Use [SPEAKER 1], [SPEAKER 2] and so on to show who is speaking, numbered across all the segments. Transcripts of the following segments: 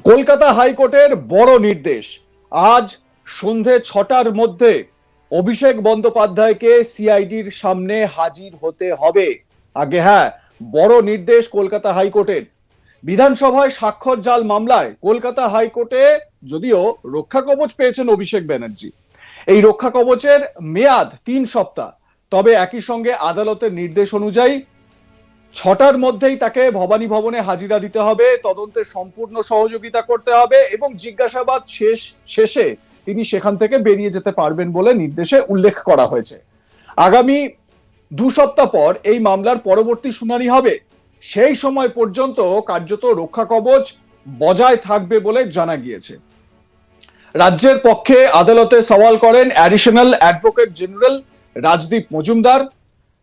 [SPEAKER 1] কলকাতা হাইকোর্টের বড় নির্দেশ। আজ সন্ধে 6টার মধ্যে অভিষেক বন্দ্যোপাধ্যায়কে সিআইডির সামনে হাজির হতে হবে। আগে হ্যাঁ, বড় নির্দেশ কলকাতা হাইকোর্টের। বিধানসভায় স্বাক্ষর জাল মামলায় কলকাতা হাইকোর্টে যদিও রক্ষা কবচ পেয়েছেন অভিষেক ব্যানার্জি, এই রক্ষা কবচের মেয়াদ 3 সপ্তাহ। তবে একই সঙ্গে আদালতের নির্দেশ অনুযায়ী 6টার মধ্যেই তাকে ভবানী ভবনে হাজিরা দিতে হবে, তদন্তে সম্পূর্ণ সহযোগিতা করতে হবে এবং জিজ্ঞাসাবাদ শেষে তিনি সেখান থেকে বেরিয়ে যেতে পারবেন বলে নির্দেশে উল্লেখ করা হয়েছে। আগামী 2 সপ্তাহ পর এই মামলার পরবর্তী শুনানি হবে। সেই সময় পর্যন্ত কার্যত রক্ষা কবচ বজায় থাকবে বলে জানা গিয়েছে। রাজ্যের পক্ষে আদালতে সওয়াল করেন additional advocate general Rajdeep Majumdar.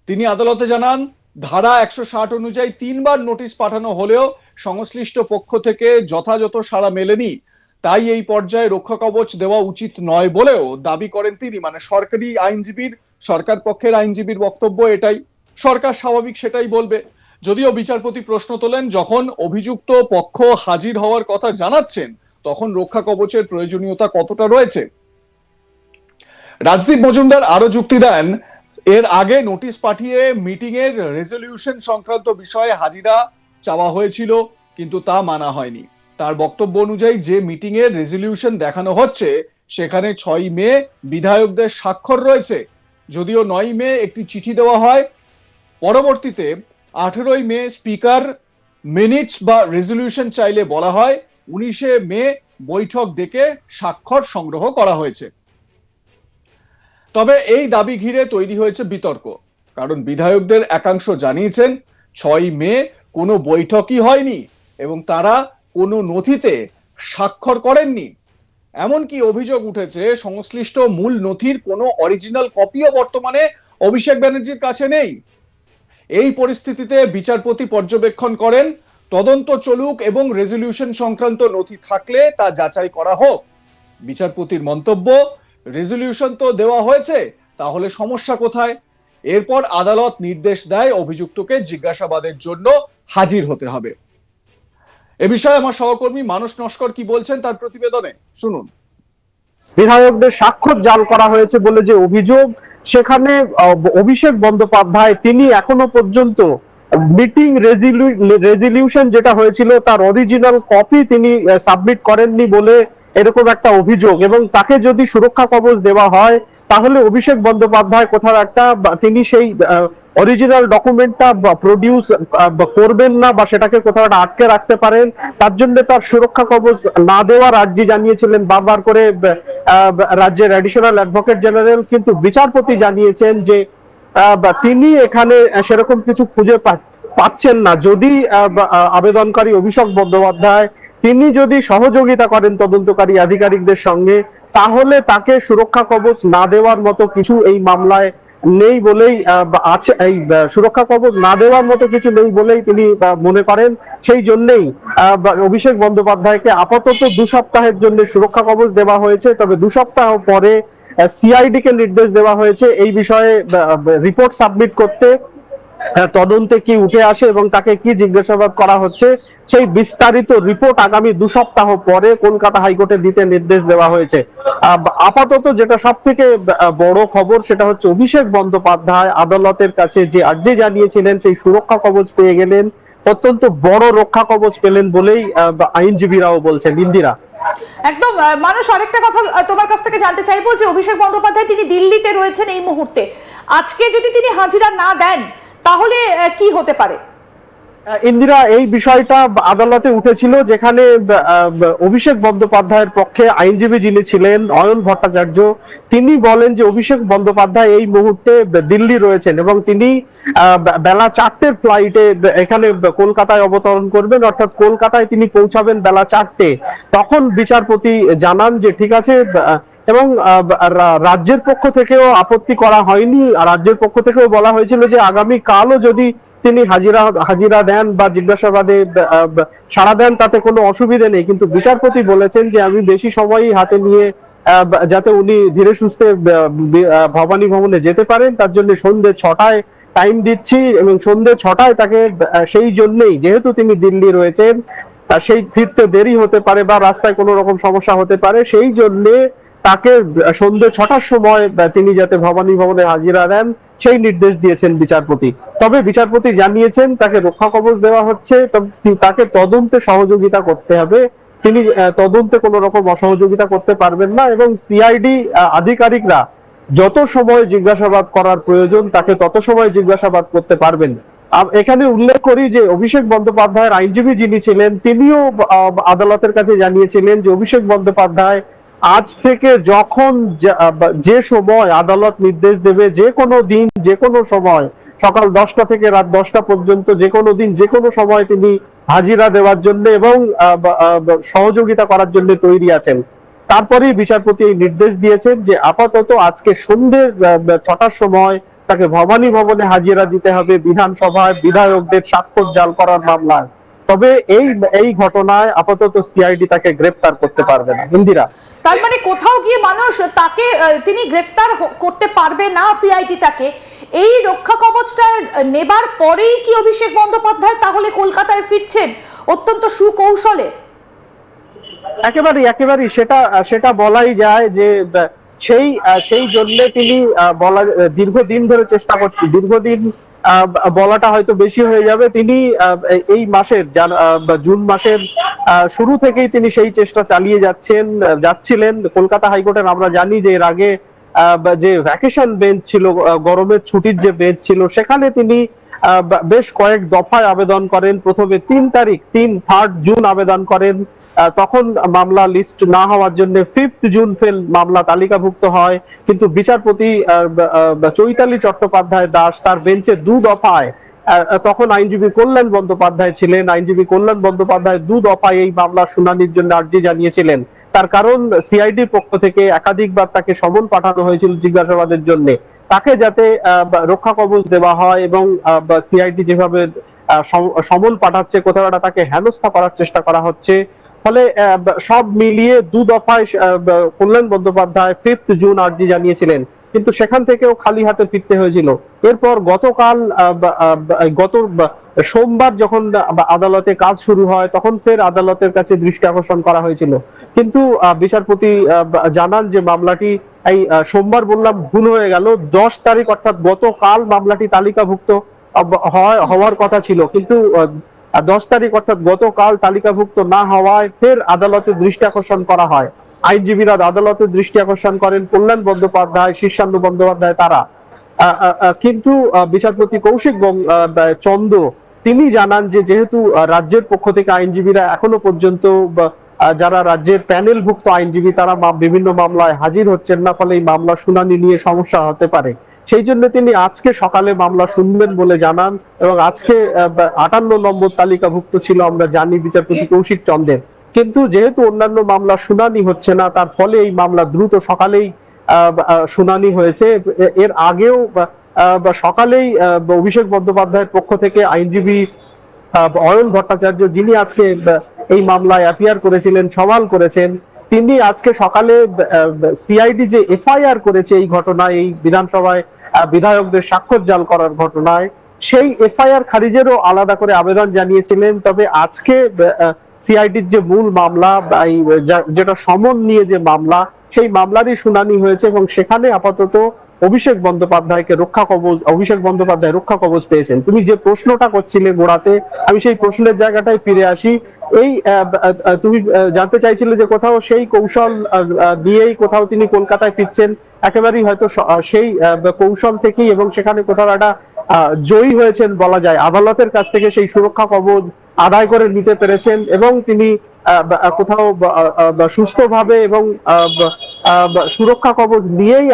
[SPEAKER 1] তিনি আদালতে জানান, ধারা 160 অনুযায়ী 3 বার নোটিশ পাঠানো হলেও সংশ্লিষ্ট পক্ষ থেকে যথাযথ সাড়া মেলেনি। তাই এই পর্যায়ে রক্ষা কবচ দেওয়া উচিত নয় বলেও দাবি করেন তিনি। মানে সরকার পক্ষের আইনজীবীর বক্তব্য এটাই, সরকার স্বাভাবিক সেটাই বলবে। যদিও বিচারপতি প্রশ্ন তোলেন, যখন অভিযুক্ত পক্ষ হাজির হওয়ার কথা জানাচ্ছেন তখন রক্ষা কবচের প্রয়োজনীয়তা কতটা রয়েছে। রাজদীপ মজুমদার আরো যুক্তি দেন, এর আগে নোটিশ পাঠিয়ে মিটিং এর রেজলিউশন সংক্রান্ত বিষয়ে হাজিরা চাওয়া হয়েছিল, কিন্তু তা মানা হয়নি। তার বক্তব্য অনুযায়ী যে মিটিং এর রেজলিউশন দেখানো হচ্ছে সেখানে 6ই মে বিধায়কদের স্বাক্ষর রয়েছে। যদিও 9ই মে একটি চিঠি দেওয়া হয়, পরবর্তীতে 18ই মে স্পিকার মিনিটস বা রেজলিউশন চাইলে বলা হয় 19শে মে বৈঠক ডেকে স্বাক্ষর সংগ্রহ করা হয়েছে। তবে এই দাবি ঘিরে তৈরি হয়েছে বিতর্ক, কারণ বিধায়কদের একাংশ জানিয়েছেন 6ই মে কোনো বৈঠকই হয়নি এবং তারা কোনো নথিতে স্বাক্ষর করেননি। এমনকি অভিযোগ উঠেছে সংশ্লিষ্ট মূল নথির কোনো অরিজিনাল কপিও বর্তমানে অভিষেক ব্যানার্জির কাছে নেই। এই পরিস্থিতিতে বিচারপতি পর্যবেক্ষণ করেন, তদন্ত চলুক এবং রেজলিউশন সংক্রান্ত নথি থাকলে তা যাচাই করা হোক। বিচারপতির মন্তব্য, রেজলিউশন তো দেওয়া হয়েছে, তাহলে সমস্যা কোথায়? এরপর আদালত নির্দেশ দেয় অভিযুক্তকে জিজ্ঞাসাবাদের জন্য হাজির হতে হবে। এ বিষয়ে আমার সহকর্মী মানস নস্কর কি বলছেন তার প্রতিবেদনে শুনুন।
[SPEAKER 2] বিধায়কদের স্বাক্ষর জাল করা হয়েছে বলে যে অভিযোগ, সেখানে অভিষেক বন্দ্যোপাধ্যায় তিনি এখনো পর্যন্ত মিটিং রেজলিউশন যেটা হয়েছিল তার অরিজিনাল কপি তিনি সাবমিট করেননি বলে এরকম একটা অভিযোগ। এবং তাকে যদি সুরক্ষা কবচ দেওয়া হয় তাহলে অভিষেক বন্দ্যোপাধ্যায় কোথাও একটা তিনি সেই অরিজিনাল ডকুমেন্টটা প্রডিউস করবেন না বা সেটাকে কোথাও একটা আটকে রাখতে পারেন। তার জন্য তার সুরক্ষা কবচ না দেওয়ার আর্জি জানিয়েছিলেন বারবার করে রাজ্যের অ্যাডিশনাল অ্যাডভোকেট জেনারেল। কিন্তু বিচারপতি জানিয়েছেন যে তিনি এখানে সেরকম কিছু খুঁজে পাচ্ছেন না। যদি আবেদনকারী অভিষেক বন্দ্যোপাধ্যায় তিনি যদি সহযোগিতা করেন তদন্তকারী আধিকারিকদের সঙ্গে, তাহলে তাকে সুরক্ষা কবচ না দেওয়ার মতো কিছু এই মামলায় নেই বলেই আছে, এই সুরক্ষা কবচ না দেওয়ার মতো কিছু নেই বলেই তিনি মনে করেন। সেই জন্যই অভিষেক বন্দ্যোপাধ্যায়কে আপাতত 2 সপ্তাহের জন্য সুরক্ষা কবচ দেওয়া হয়েছে। তবে 2 সপ্তাহ পরে সিআইডি কে নির্দেশ দেওয়া হয়েছে এই বিষয়ে রিপোর্ট সাবমিট করতে, তদন্তে কি উঠে আসে এবং তাকে কি জিজ্ঞাসাবাদ করা হচ্ছে সেই বিস্তারিত রিপোর্ট আগামী 2 সপ্তাহ পরে কলকাতা হাইকোর্টে দিতে নির্দেশ দেওয়া হয়েছে। আপাতত যেটা সব থেকে বড় খবর সেটা হচ্ছে অভিষেক বন্দ্যোপাধ্যায় আদালতের কাছে যে আর্জি জানিয়েছিলেন সেই সুরক্ষা কবচ পেয়ে গেলেন, অত্যন্ত বড় রক্ষা কবচ পেলেন বলেই আইনজীবীরাও বলছেন। ইন্দিরা,
[SPEAKER 3] একদম। মানুষ আরেকটা কথা তোমার কাছ থেকে জানতে চাইবো যে অভিষেক বন্দ্যোপাধ্যায় তিনি দিল্লিতে রয়েছেন এই মুহূর্তে, আজকে যদি তিনি হাজিরা না দেন তাহলে কি হতে পারে?
[SPEAKER 2] ইন্দিরা, এই বিষয়টা আদালতে উঠেছিল, যেখানে অভিষেক বন্দ্যোপাধ্যায়ের পক্ষে আইনজীবী যিনি ছিলেন অয়ন ভট্টাচার্য, তিনি বলেন যে অভিষেক বন্দ্যোপাধ্যায় এই মুহূর্তে দিল্লি রয়েছেন এবং তিনি বেলা 4টের ফ্লাইটে এখানে কলকাতায় অবতরণ করবেন, অর্থাৎ কলকাতায় তিনি পৌঁছাবেন বেলা 4টে। তখন বিচারপতি জানান যে ঠিক আছে, এবং রাজ্যের পক্ষ থেকেও আপত্তি করা হয়নি। রাজ্যের পক্ষ থেকেও বলা হয়েছিল যে আগামী কালও যদি তিনি হাজিরা দেন বা জিজ্ঞাসাবাদে সাড়া দেন তাতে কোনো অসুবিধা নেই। কিন্তু বিচারপতি বলেছেন যে আমি বেশি সময়ই হাতে নিয়ে যাতে উনি ধীরে সুস্থে ভবানী ভবনে যেতে পারেন তার জন্য সন্ধ্যে 6টায় টাইম দিচ্ছি এবং সন্ধ্যে 6টায় তাকে, সেই জন্যই যেহেতু তিনি দিল্লি রয়েছেন সেই ফিরতে দেরি হতে পারে বা রাস্তায় কোনো রকম সমস্যা হতে পারে, সেই জন্য তাকে সন্ধ্যে 6টার সময় তিনি যাতে ভবানী ভবনে হাজিরা দেন সেই নির্দেশ দিয়েছেন বিচারপতি। তবে বিচারপতি জানিয়েছেন তাকে রক্ষা কবচ দেওয়া হচ্ছে, তাকে তদন্তে সহযোগিতা করতে হবে, তিনি তদন্তে কোনো রকম অসহযোগিতা করতে পারবেন না, এবং সিআইডি আধিকারিকরা যত সময় জিজ্ঞাসাবাদ করার প্রয়োজন তাকে তত সময় জিজ্ঞাসাবাদ করতে পারবেন। এখানে উল্লেখ করি যে অভিষেক বন্দ্যোপাধ্যায়ের আইনজীবী যিনি ছিলেন তিনিও আদালতের কাছে জানিয়েছিলেন যে অভিষেক বন্দ্যোপাধ্যায় আজ থেকে যখন যে সময় আদালত নির্দেশ দেবে, যে কোনো দিন যে কোনো সময় সকাল 10টা থেকে রাত 10টা পর্যন্ত যে কোনো দিন যে কোনো সময় তিনি হাজিরা দেওয়ার জন্য এবং সহযোগিতা করার জন্য তৈরি আছেন। তারপরেই বিচারপতি এই নির্দেশ দিয়েছেন যে আপাতত আজকে সন্ধ্যে 6টার সময় তাকে ভবানী ভবনে হাজিরা দিতে হবে বিধানসভায় বিধায়কদের স্বাক্ষর জাল করার মামলায়। তবে এই ঘটনায় আপাতত সিআইডি তাকে গ্রেফতার করতে পারবে না। ইন্দিরা,
[SPEAKER 3] তার মানে কোথাও গিয়ে মানুষ তাকে তিনি গ্রেফতার করতে পারবে না সিআইডি তাকে, এই রক্ষা কবচটা নেবার পরেই কি অভিষেক বন্দ্যোপাধ্যায় তাহলে কলকাতায় ফিরছেন অত্যন্ত সুকৌশলে?
[SPEAKER 2] একেবারেই সেটা বলাই যায় যে সেই জন্য তিনি দীর্ঘদিন ধরে চেষ্টা করছেন, দীর্ঘদিন বলাটা হয়তো বেশি হয়ে যাবে, তিনি এই মাসের জুন মাসের শুরু থেকেই তিনি সেই চেষ্টা চালিয়ে যাচ্ছিলেন। কলকাতা হাইকোর্টের আমরা জানি যে এর আগে যে ভ্যাকেশন বেঞ্চ ছিল, গরমের ছুটির যে বেঞ্চ ছিল, সেখানে তিনি বেশ কয়েক দফায় আবেদন করেন। প্রথমে 3 জুন আবেদন করেন, তখন মামলা লিস্ট না হওয়ার জন্য 5 জুন মামলা তালিকাভুক্ত হয়, কিন্তু বিচারপতি চৈতালি চট্টোপাধ্যায় দাস তার বেঞ্চে 2 দফায়, তখন আইনজীবী কল্যাণ বন্দ্যোপাধ্যায় ছিলেন, আইনজীবী কল্যাণ বন্দ্যোপাধ্যায় 2 দফায় এই মামলার শুনানির জন্য আর্জি জানিয়েছিলেন। তার কারণ সিআইডির পক্ষ থেকে একাধিকবার তাকে সমন পাঠানো হয়েছিল জিজ্ঞাসাবাদের জন্য, তাকে যাতে রক্ষা কবচ দেওয়া হয় এবং সিআইডি যেভাবে সমন পাঠাচ্ছে কোথাও একটা তাকে হেনস্থা করার চেষ্টা করা হচ্ছে। ফলে সব মিলিয়ে 2 দফায় কল্যাণ বন্দ্যোপাধ্যায় 5 জুন আর্জি জানিয়েছিলেন, কিন্তু সেখান থেকেও খালি হাতে ফিরতে হয়েছিল। এরপর গত সোমবার যখন আদালতে কাজ শুরু হয় তখন ফের আদালতের কাছে দৃষ্টি আকর্ষণ করা হয়েছিল, কিন্তু বিচারপতি জানান যে মামলাটি এই সোমবার বললাম ভুল হয়ে গেল, 10 তারিখ অর্থাৎ গতকাল মামলাটি তালিকাভুক্ত হওয়ার কথা ছিল, কিন্তু 10 তারিখ অর্থাৎ গতকাল তালিকাভুক্ত না হওয়ায় ফের আদালতে দৃষ্টি আকর্ষণ করা হয়। আইনজীবীরা আদালতে দৃষ্টি আকর্ষণ করেন, কল্যাণ বন্দ্যোপাধ্যায়, শীর্ষানু বন্দ্যোপাধ্যায় তারা, কিন্তু বিচারপতি কৌশিক চন্দ্র তিনি জানান যে যেহেতু রাজ্যের পক্ষ থেকে আইনজীবীরা এখনো পর্যন্ত যারা রাজ্যের প্যানেলভুক্ত আইনজীবী তারা বিভিন্ন মামলায় হাজির হচ্ছেন না, ফলে এই মামলা শুনানি নিয়ে সমস্যা হতে পারে, সেই জন্য তিনি আজকে সকালে মামলা শুনবেন বলে জানান। এবং আজকে 58 নম্বর তালিকাভুক্ত ছিল আমরা জানি বিচারপতি কৌশিক চন্দ্রের, কিন্তু যেহেতু অন্যান্য মামলা শুনানি হচ্ছে না তার ফলে এই মামলা দ্রুত সকালেই শুনানি হয়েছে। এর আগেও সকালেই অভিষেক বন্দ্যোপাধ্যায়ের পক্ষ থেকে আইনজীবী অয়ন ভট্টাচার্য যিনি আজকে এই মামলায় অ্যাপিয়ার করেছিলেন, সওয়াল করেছেন, তিনি আজকে সকালে সিআইডি যে এফআইআর করেছে এই ঘটনায়, এই বিধানসভায় বিধায়কদের স্বাক্ষর জাল করার ঘটনায়, সেই এফআইআর খারিজেরও আলাদা করে আবেদন জানিয়েছিলেন। তবে আজকে সিআইডির যে মূল মামলা যেটা সমন নিয়ে যে মামলা, সেই মামলারই শুনানি হয়েছে এবং সেখানে আপাতত অভিষেক বন্দ্যোপাধ্যায় রক্ষা কবচ পেয়েছেন। তুমি যে প্রশ্নটা করছিলে গোড়াতে, আমি সেই প্রশ্নের জায়গাটায় ফিরে আসি। তুমি জানতে চাইছিলে যে কোথাও সেই কৌশল দিয়েই কোথাও তিনি কলকাতায় ফিরছেন, একেবারেই হয়তো সেই কৌশল থেকেই এবং সেখানে কোথাও একটা জয়ী হয়েছেন বলা যায়, আদালতের কাছ থেকে সেই সুরক্ষা কবচ আদায় করে নিতে পেরেছেন এবং তিনি কোথাও সুস্থভাবে এবং সুরক্ষা কবচ নিয়েই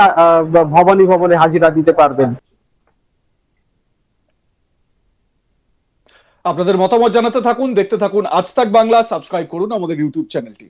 [SPEAKER 2] ভবানী ভবনে হাজিরা দিতে পারবেন।
[SPEAKER 1] আপনাদের মতামত জানাতে থাকুন, দেখতে থাকুন আজ তাক বাংলা, সাবস্ক্রাইব করুন আমাদের ইউটিউব চ্যানেলটি।